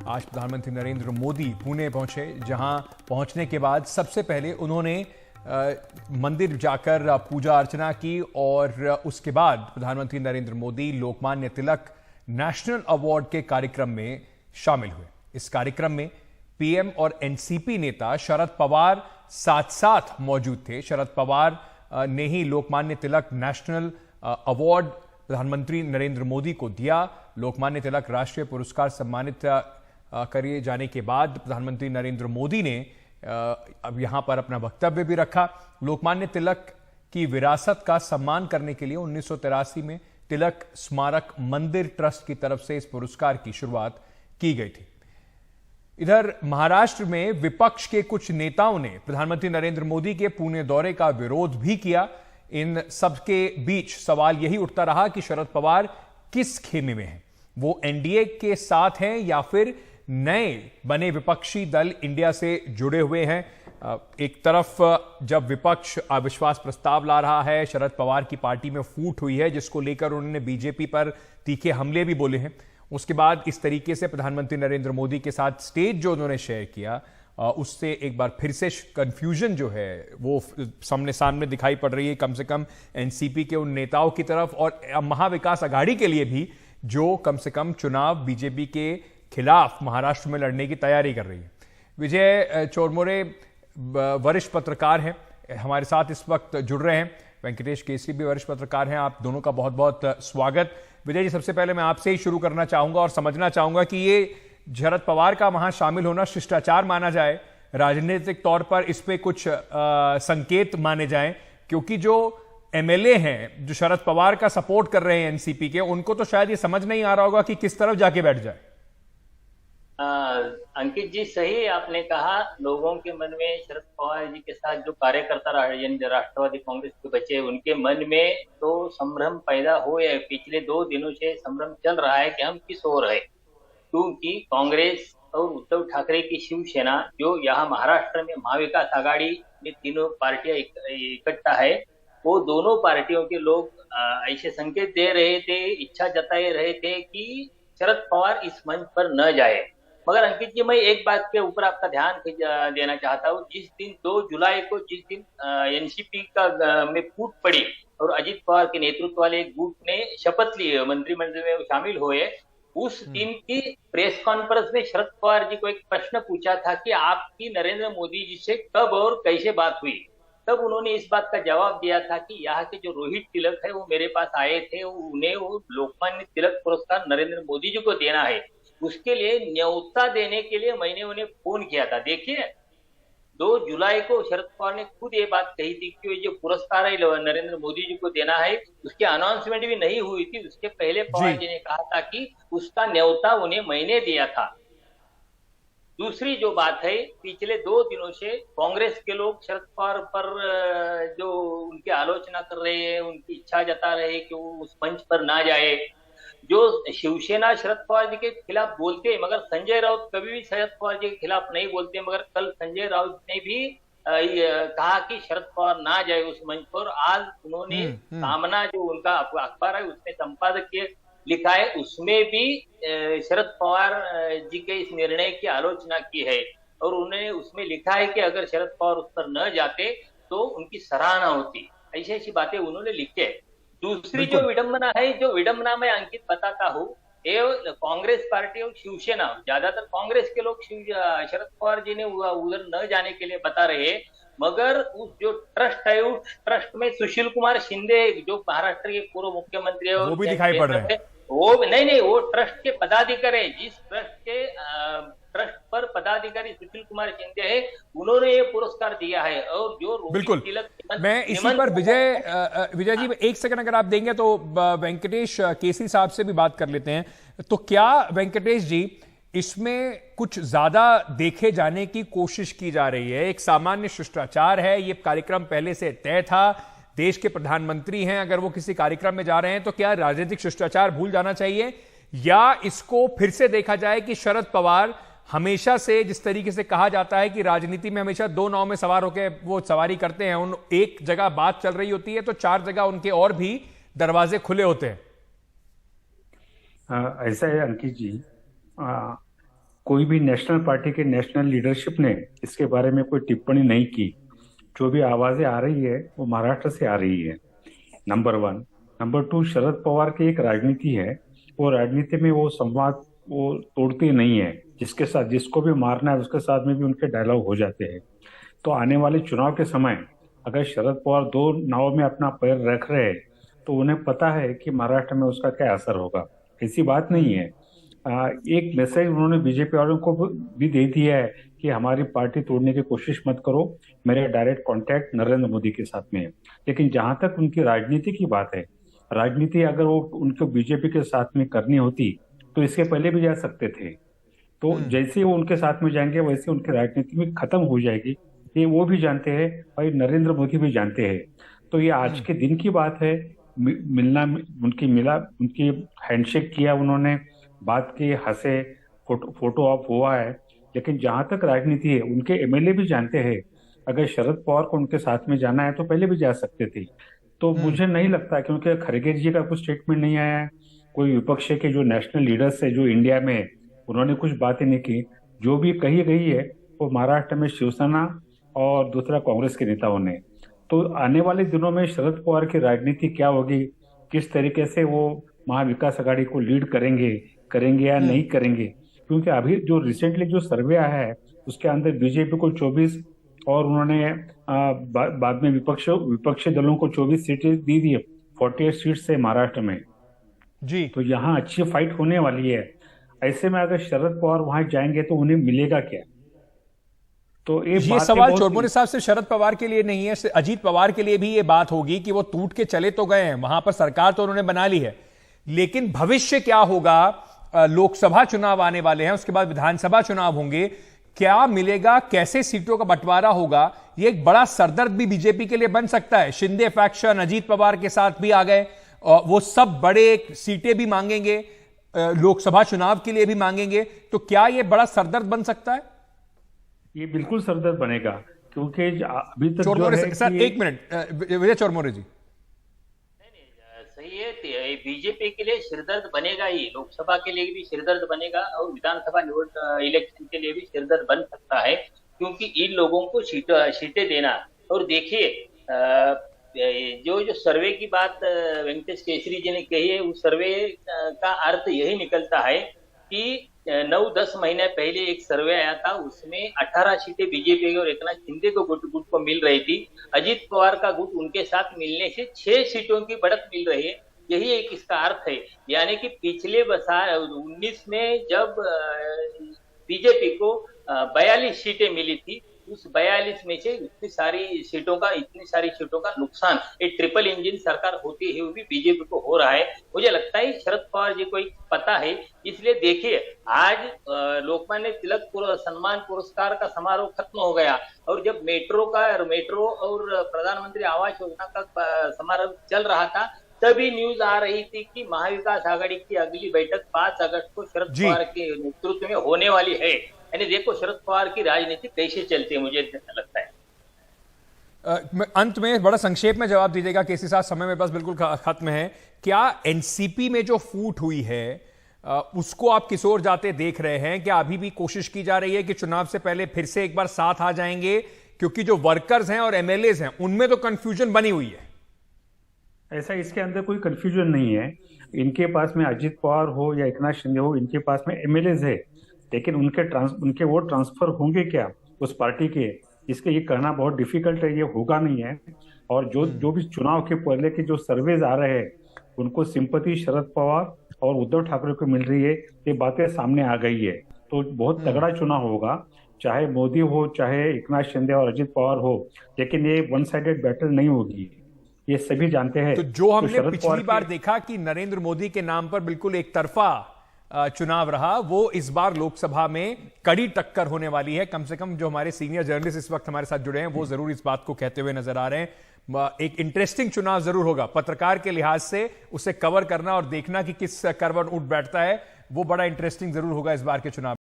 आज प्रधानमंत्री नरेंद्र मोदी पुणे पहुंचे, जहां पहुंचने के बाद सबसे पहले उन्होंने मंदिर जाकर पूजा अर्चना की और उसके बाद प्रधानमंत्री नरेंद्र मोदी लोकमान्य तिलक नेशनल अवार्ड के कार्यक्रम में शामिल हुए। इस कार्यक्रम में पीएम और एनसीपी नेता शरद पवार साथ साथ मौजूद थे। शरद पवार ने ही लोकमान्य तिलक नेशनल अवार्ड प्रधानमंत्री नरेंद्र मोदी को दिया। लोकमान्य तिलक राष्ट्रीय पुरस्कार सम्मानित किए जाने के बाद प्रधानमंत्री नरेंद्र मोदी ने अब यहां पर अपना वक्तव्य भी रखा। लोकमान्य तिलक की विरासत का सम्मान करने के लिए 1983 में तिलक स्मारक मंदिर ट्रस्ट की तरफ से इस पुरस्कार की शुरुआत की गई थी। इधर महाराष्ट्र में विपक्ष के कुछ नेताओं ने प्रधानमंत्री नरेंद्र मोदी के पुणे दौरे का विरोध भी किया। इन सबके बीच सवाल यही उठता रहा कि शरद पवार किस खेमे में हैं, वो एनडीए के साथ हैं या फिर नए बने विपक्षी दल इंडिया से जुड़े हुए हैं। एक तरफ जब विपक्ष अविश्वास प्रस्ताव ला रहा है, शरद पवार की पार्टी में फूट हुई है जिसको लेकर उन्होंने बीजेपी पर तीखे हमले भी बोले हैं। उसके बाद इस तरीके से प्रधानमंत्री नरेंद्र मोदी के साथ स्टेज जो उन्होंने शेयर किया, उससे एक बार फिर से कंफ्यूजन जो है वो सामने दिखाई पड़ रही है, कम से कम एनसीपी के उन नेताओं की तरफ और महाविकास अघाड़ी के लिए भी, जो कम से कम चुनाव बीजेपी के खिलाफ महाराष्ट्र में लड़ने की तैयारी कर रही है। विजय चोरमोरे वरिष्ठ पत्रकार हैं, हमारे साथ इस वक्त जुड़ रहे हैं। वेंकटेश केसरी भी वरिष्ठ पत्रकार हैं। आप दोनों का बहुत बहुत स्वागत। विजय जी, सबसे पहले मैं आपसे ही शुरू करना चाहूंगा और समझना चाहूंगा कि ये शरद पवार का वहां शामिल होना शिष्टाचार माना जाए, राजनीतिक तौर पर इस पे कुछ संकेत माने जाएं, क्योंकि जो एमएलए हैं जो शरद पवार का सपोर्ट कर रहे हैं एनसीपी के, उनको तो शायद ये समझ नहीं आ रहा होगा कि किस तरफ जाके बैठ जाए। अंकित जी, सही आपने कहा। लोगों के मन में शरद पवार जी के साथ जो कार्यकर्ता राष्ट्रवादी कांग्रेस के बच्चे, उनके मन में तो संभ्रम पैदा हो है। पिछले 2 दिनों से संभ्रम चल रहा है कि हम किस ओर है, क्योंकि कांग्रेस और उद्धव ठाकरे की शिवसेना जो यहाँ महाराष्ट्र में महाविकास आघाड़ी में तीनों पार्टियां इकट्ठा है, वो दोनों पार्टियों के लोग ऐसे संकेत दे रहे थे, इच्छा जताए रहे थे कि शरद पवार इस मंच पर न जाए। मगर अंकित जी, मैं एक बात के ऊपर आपका ध्यान देना चाहता हूँ। जिस दिन 2 जुलाई को जिस दिन एनसीपी का में फूट पड़ी और अजित पवार के नेतृत्व वाले एक गुट ने शपथ ली, मंत्रिमंडल में शामिल हुए, उस दिन की प्रेस कॉन्फ्रेंस में शरद पवार जी को एक प्रश्न पूछा था कि आपकी नरेंद्र मोदी जी से कब और कैसे बात हुई। तब उन्होंने इस बात का जवाब दिया था कि यहाँ के जो रोहित तिलक है वो मेरे पास आए थे, उन्हें वो लोकमान्य तिलक पुरस्कार नरेंद्र मोदी जी को देना है, उसके लिए न्योता देने के लिए मैंने उन्हें फोन किया था। देखिए, 2 जुलाई को शरद पवार ने खुद ये बात कही थी कि जो पुरस्कार है नरेंद्र मोदी जी को देना है, उसकी अनाउंसमेंट भी नहीं हुई थी। उसके पहले पवार जी ने कहा था कि उसका न्योता उन्हें मैंने दिया था। दूसरी जो बात है, पिछले 2 दिनों से कांग्रेस के लोग शरद पवार पर जो उनकी आलोचना कर रहे हैं, उनकी इच्छा जता रहे हैं कि वो उस मंच पर ना जाए। जो शिवसेना शरद पवार जी के खिलाफ बोलते हैं, मगर संजय राउत कभी भी शरद पवार जी के खिलाफ नहीं बोलते, मगर कल संजय राउत ने भी कहा कि शरद पवार ना जाए उस मंच पर। आज उन्होंने सामना जो उनका अखबार है उसमें संपादकीय लिखा है, उसमें भी शरद पवार जी के इस निर्णय की आलोचना की है और उन्होंने उसमें लिखा है कि अगर शरद पवार उस पर न जाते तो उनकी सराहना होती। ऐसी ऐसी बातें उन्होंने लिखी है। दूसरी जो विडंबना है, जो विडंबना मैं अंकित बताता हूँ, ये कांग्रेस पार्टी और शिवसेना, ज्यादातर कांग्रेस के लोग शरद पवार जी ने उधर न जाने के लिए बता रहे हैं, मगर उस जो ट्रस्ट है उस ट्रस्ट में सुशील कुमार शिंदे जो महाराष्ट्र के पूर्व मुख्यमंत्री है वो भी दिखाई पड़ रहे हैं। वो नहीं, वो ट्रस्ट के पदाधिकारी है। जिस ट्रस्ट पर पदाधिकारी सुशील कुमार शिंदे है, उन्होंने ये पुरस्कार दिया है। और जो बिल्कुल, मैं इसी पर विजय जी एक सेकंड अगर आप देंगे तो वेंकटेश केसरी साहब से भी बात कर लेते हैं। तो क्या वेंकटेश जी, इसमें कुछ ज्यादा देखे जाने की कोशिश की जा रही है? एक सामान्य शिष्टाचार है, ये कार्यक्रम पहले से तय था, देश के प्रधानमंत्री हैं, अगर वो किसी कार्यक्रम में जा रहे हैं तो क्या राजनीतिक शिष्टाचार भूल जाना चाहिए, या इसको फिर से देखा जाए कि शरद पवार हमेशा से, जिस तरीके से कहा जाता है कि राजनीति में हमेशा 2 नाव में सवार होकर वो सवारी करते हैं, उन एक जगह बात चल रही होती है तो 4 जगह उनके और भी दरवाजे खुले होते हैं। ऐसा है अंकित जी, कोई भी नेशनल पार्टी के नेशनल लीडरशिप ने इसके बारे में कोई टिप्पणी नहीं की। जो भी आवाजें आ रही है वो महाराष्ट्र से आ रही है, number one. Number two, Sharad Pawar की एक राजनीति है, वो राजनीति में वो संवाद वो तोड़ते नहीं है। जिसके साथ जिसको भी मारना है उसके साथ में भी उनके डायलॉग हो जाते हैं। तो आने वाले चुनाव के समय अगर शरद पवार दो नाव में अपना पैर रख रहे हैं तो उन्हें पता है कि महाराष्ट्र में उसका क्या असर होगा। ऐसी बात नहीं है। एक मैसेज उन्होंने बीजेपी वालों को भी दे दिया है कि हमारी पार्टी तोड़ने की कोशिश मत करो, मेरे डायरेक्ट कांटेक्ट नरेंद्र मोदी के साथ में है। लेकिन जहां तक उनकी राजनीति की बात है, राजनीति अगर वो उनको बीजेपी के साथ में करनी होती तो इसके पहले भी जा सकते थे। तो जैसे वो उनके साथ में जाएंगे वैसे उनकी राजनीति में खत्म हो जाएगी। ये वो भी जानते हैं, भाई नरेंद्र मोदी भी जानते हैं। तो ये आज के दिन की बात है। मिलना उनकी हैंडशेक किया उन्होंने, बात की, हंसे, फोटो ऑफ हुआ है। लेकिन जहां तक राजनीति है, उनके एमएलए भी जानते हैं अगर शरद पवार को उनके साथ में जाना है तो पहले भी जा सकते थे। तो मुझे नहीं लगता, क्योंकि खड़गे जी का कुछ स्टेटमेंट नहीं आया है, कोई विपक्ष के जो नेशनल लीडर्स है जो इंडिया में है उन्होंने कुछ बातें नहीं की। जो भी कही गई है वो महाराष्ट्र में शिवसेना और दूसरा कांग्रेस के नेताओं ने। तो आने वाले दिनों में शरद पवार की राजनीति क्या होगी, किस तरीके से वो महाविकास आघाड़ी को लीड करेंगे या नहीं करेंगे। क्योंकि अभी जो रिसेंटली जो सर्वे आया है उसके अंदर बीजेपी को 24 और उन्होंने बाद में विपक्षी दलों को 24 सीटें दी है, 48 सीट्स है महाराष्ट्र में जी। तो यहाँ अच्छी फाइट होने वाली है। ऐसे में अगर शरद पवार वहां जाएंगे तो उन्हें मिलेगा क्या? तो ये सवाल चोरमोनी साहब सिर्फ शरद पवार के लिए नहीं है, अजीत पवार के लिए भी ये बात होगी कि वो टूट के चले तो गए हैं, वहां पर सरकार तो उन्होंने बना ली है, लेकिन भविष्य क्या होगा? लोकसभा चुनाव आने वाले हैं, उसके बाद विधानसभा चुनाव होंगे, क्या मिलेगा, कैसे सीटों का बंटवारा होगा? ये एक बड़ा सरदर्द भी बीजेपी के लिए बन सकता है। शिंदे फैक्शन अजीत पवार के साथ भी आ गए, वो सब बड़े सीटें भी मांगेंगे, लोकसभा चुनाव के लिए भी मांगेंगे, तो क्या ये बड़ा सरदर्द बन सकता है? ये बिल्कुल सरदर्द बनेगा, क्योंकि अभी तक जो है सर, एक मिनट विजय चौरमोरे जी। सही है, बीजेपी के लिए सिरदर्द बनेगा ही, लोकसभा के लिए भी सिरदर्द बनेगा और विधानसभा इलेक्शन के लिए भी सिरदर्द बन सकता है, क्योंकि इन लोगों को सीटें देना। और देखिए जो सर्वे की बात वेंकटेश केसरी जी ने कही है, उस सर्वे का अर्थ यही निकलता है कि 9-10 महीने पहले एक सर्वे आया था, उसमें 18 सीटें बीजेपी और एकनाथ शिंदे को गुट को मिल रही थी। अजीत पवार का गुट उनके साथ मिलने से 6 सीटों की बढ़त मिल रही है। यही एक इसका अर्थ है। यानी कि पिछले 19 में जब बीजेपी को 42 सीटें मिली थी, उस 42 में से इतनी सारी सीटों का नुकसान एक ट्रिपल इंजन सरकार होती हुई भी बीजेपी को हो रहा है। मुझे लगता है शरद पवार जी को पता है। इसलिए देखिए, आज लोकमान्य तिलक सम्मान पुरस्कार का समारोह खत्म हो गया, और जब मेट्रो और प्रधानमंत्री आवास योजना का समारोह चल रहा था, तभी न्यूज आ रही थी कि महाविकास आघाड़ी की अगली बैठक 5 अगस्त को शरद पवार के नेतृत्व में होने वाली है। यानी देखो शरद पवार की राजनीति कैसे चलती है, मुझे लगता है। अंत में बड़ा संक्षेप में जवाब दीजिएगा, केसी साहब समय में बस बिल्कुल खत्म है। क्या एनसीपी में जो फूट हुई है उसको आप किस ओर जाते देख रहे हैं? क्या अभी भी कोशिश की जा रही है कि चुनाव से पहले फिर से एक बार साथ आ जाएंगे? क्योंकि जो वर्कर्स हैं और एमएलएज हैं उनमें तो कंफ्यूजन बनी हुई है। ऐसा इसके अंदर कोई कंफ्यूजन नहीं है। इनके पास में अजीत पवार हो या एकनाथ शिंदे हो, इनके पास में एमएलएज है, लेकिन उनके वोट ट्रांसफर होंगे क्या उस पार्टी के, इसके ये कहना बहुत डिफिकल्ट है, ये होगा नहीं है। और जो भी चुनाव के पहले के जो सर्वेज आ रहे हैं उनको सिंपैथी शरद पवार और उद्धव ठाकरे को मिल रही है, ये बातें सामने आ गई है। तो बहुत तगड़ा चुनाव होगा, चाहे मोदी हो, चाहे एकनाथ शिंदे और अजीत पवार हो, लेकिन ये वन साइडेड बैटल नहीं होगी, ये सभी जानते हैं। तो जो हमने पिछली बार देखा कि नरेंद्र मोदी के नाम पर बिल्कुल एक तरफा चुनाव रहा, वो इस बार लोकसभा में कड़ी टक्कर होने वाली है। कम से कम जो हमारे सीनियर जर्नलिस्ट इस वक्त हमारे साथ जुड़े हैं वो जरूर इस बात को कहते हुए नजर आ रहे हैं। एक इंटरेस्टिंग चुनाव जरूर होगा, पत्रकार के लिहाज से उसे कवर करना और देखना कि किस करवट उठ बैठता है, वो बड़ा इंटरेस्टिंग जरूर होगा इस बार के चुनाव।